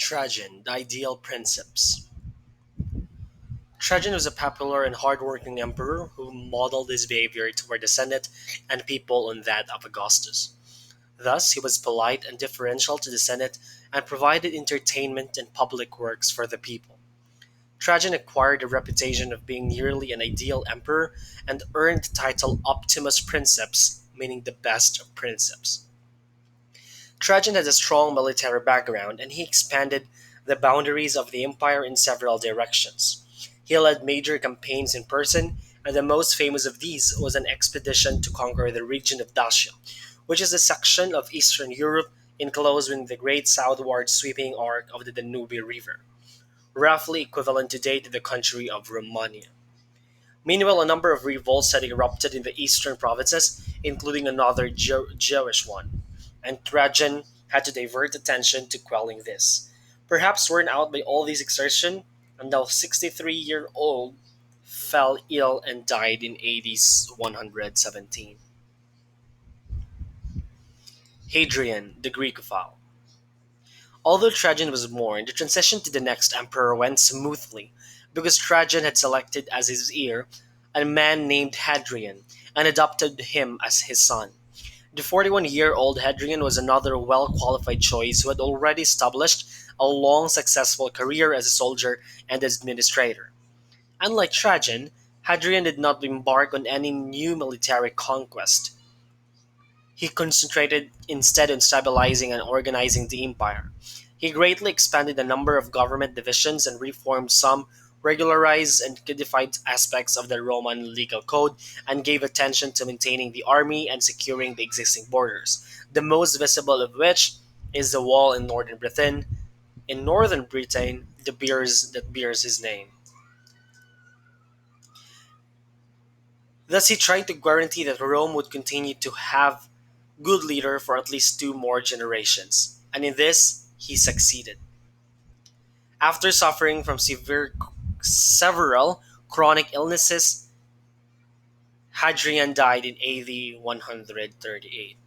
Trajan, the ideal princeps. Trajan was a popular and hardworking emperor who modeled his behavior toward the Senate and people on that of Augustus. Thus, he was polite and deferential to the Senate and provided entertainment and public works for the people. Trajan acquired a reputation of being nearly an ideal emperor and earned the title Optimus Princeps, meaning the best of princeps. Trajan had a strong military background and he expanded the boundaries of the empire in several directions. He led major campaigns in person, and the most famous of these was an expedition to conquer the region of Dacia, which is a section of Eastern Europe enclosed within the great southward sweeping arc of the Danube River, roughly equivalent today to the country of Romania. Meanwhile, a number of revolts had erupted in the eastern provinces, including another Jewish one, and Trajan had to divert attention to quelling this. Perhaps worn out by all these exertion, a now 63-year-old fell ill and died in AD 117. Hadrian, the Greekophile. Although Trajan was mourned, the transition to the next emperor went smoothly because Trajan had selected as his heir a man named Hadrian and adopted him as his son. The 41-year-old Hadrian was another well qualified choice who had already established a long successful career as a soldier and administrator. Unlike Trajan, Hadrian did not embark on any new military conquest. He concentrated instead on stabilizing and organizing the empire. He greatly expanded the number of government divisions and reformed some, regularized and codified aspects of the Roman legal code, and gave attention to maintaining the army and securing the existing borders, the most visible of which is the wall in northern Britain. In northern Britain, the bears that bears his name. Thus, he tried to guarantee that Rome would continue to have good leader for at least two more generations, and in this he succeeded. After suffering from several chronic illnesses, Hadrian died in AD 138.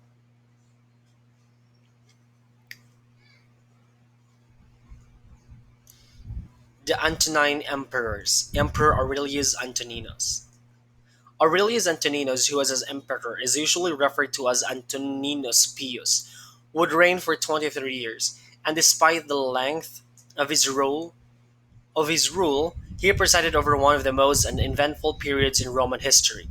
The Antonine emperors, Emperor Aurelius Antoninus. Aurelius Antoninus, who was as emperor, is usually referred to as Antoninus Pius, would reign for 23 years, and despite the length of his rule, he presided over one of the most uneventful periods in Roman history.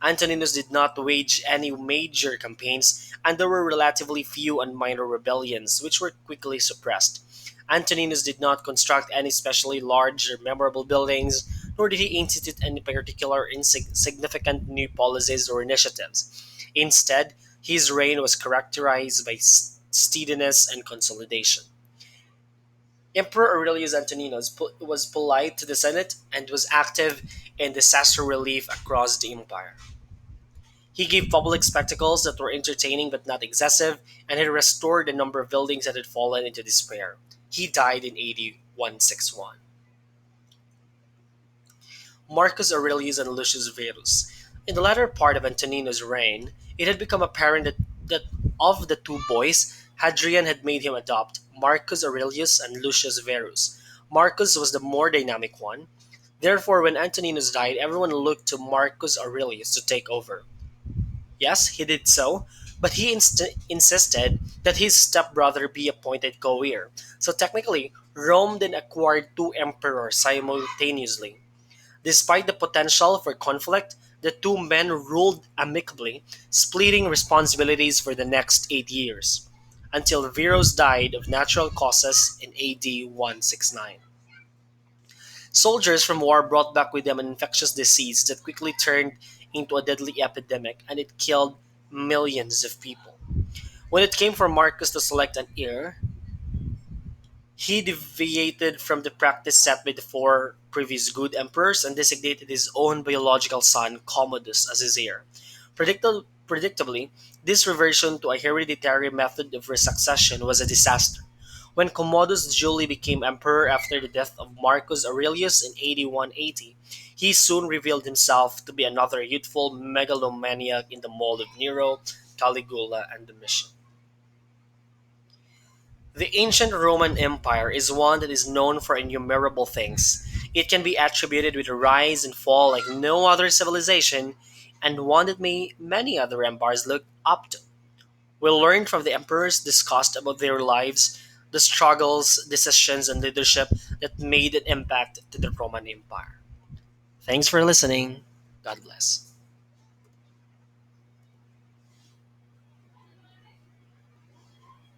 Antoninus did not wage any major campaigns, and there were relatively few and minor rebellions, which were quickly suppressed. Antoninus did not construct any especially large or memorable buildings, nor did he institute any particular significant new policies or initiatives. Instead, his reign was characterized by steadiness and consolidation. Emperor Aurelius Antoninus was polite to the Senate and was active in disaster relief across the empire. He gave public spectacles that were entertaining but not excessive, and he restored a number of buildings that had fallen into despair. He died in AD 161. Marcus Aurelius and Lucius Verus. In the latter part of Antoninus' reign, it had become apparent that of the two boys, Hadrian had made him adopt Marcus Aurelius and Lucius Verus. Marcus was the more dynamic one. Therefore, when Antoninus died, everyone looked to Marcus Aurelius to take over. Yes, he did so, but he insisted that his stepbrother be appointed co-heir. So technically, Rome then acquired two emperors simultaneously. Despite the potential for conflict, the two men ruled amicably, splitting responsibilities for the next 8 years, until Verus died of natural causes in AD 169. Soldiers from war brought back with them an infectious disease that quickly turned into a deadly epidemic, and it killed millions of people. When it came for Marcus to select an heir, he deviated from the practice set by the four previous good emperors and designated his own biological son, Commodus, as his heir. Predictably, this reversion to a hereditary method of succession was a disaster. When Commodus duly became emperor after the death of Marcus Aurelius in AD 180, he soon revealed himself to be another youthful megalomaniac in the mold of Nero, Caligula, and Domitian. The ancient Roman Empire is one that is known for innumerable things. It can be attributed with a rise and fall like no other civilization, and one that many other empires look up to. We'll learn from the emperors discussed about their lives, the struggles, decisions, and leadership that made an impact to the Roman Empire. Thanks for listening. God bless.